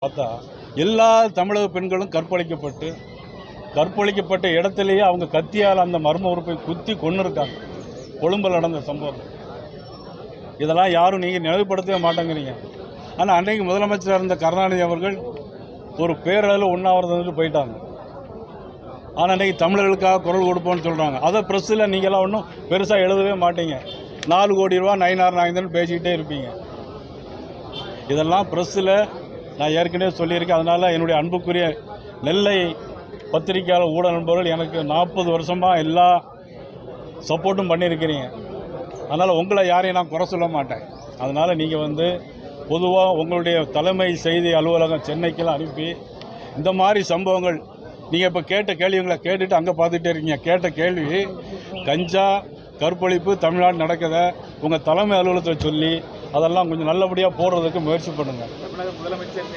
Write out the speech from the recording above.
பார்த்தா எல்லா தமிழக பெண்களும் கற்பழிக்கப்பட்ட இடத்துலையே அவங்க கத்தியால் அந்த மர்ம உறுப்பை குத்தி கொன்று இருக்காங்க. கொழும்பில் நடந்த சம்பவம் இதெல்லாம் யாரும் நீங்கள் நினைவுபடுத்தவே மாட்டேங்கிறீங்க. ஆனால் அன்றைக்கு முதலமைச்சராக இருந்த கருணாநிதி அவர்கள் ஒரு பேரளவில் உண்ணாவிரதம் போயிட்டாங்க. ஆனால் அன்றைக்கி தமிழர்களுக்காக குரல் கொடுப்போம்னு சொல்கிறாங்க. அதை ப்ரெஸ்ஸில் நீங்களாம் ஒன்றும் பெருசாக எழுதவே மாட்டீங்க. 4 கோடி ரூபா நயினார் நாயந்தன் பேசிக்கிட்டே இருப்பீங்க. இதெல்லாம் ப்ரெஸ்ஸில் நான் ஏற்கனவே சொல்லியிருக்கேன். அதனால் என்னுடைய அன்புக்குரிய நெல்லை பத்திரிகையாளர் ஊடக நண்பர்கள் எனக்கு 40 வருஷமாக எல்லா சப்போர்ட்டும் பண்ணியிருக்கிறீங்க. அதனால் உங்களை யாரையும் நான் குறை சொல்ல மாட்டேன். அதனால் நீங்கள் பொதுவாக உங்களுடைய தலைமை செய்தி அலுவலகம் சென்னைக்கெல்லாம் அனுப்பி இந்த மாதிரி சம்பவங்கள் நீங்கள் இப்போ கேட்ட கேள்விகளை கேட்டுட்டு அங்கே பார்த்துட்டே இருக்கீங்க. கேட்ட கேள்வி கஞ்சா கற்பழிப்பு தமிழ்நாடு நடக்குதை உங்கள் தலைமை அலுவலகத்தில் சொல்லி அதெல்லாம் கொஞ்சம் நல்லபடியாக போடுறதுக்கு முயற்சி பண்ணுங்கள். முதலமைச்சர்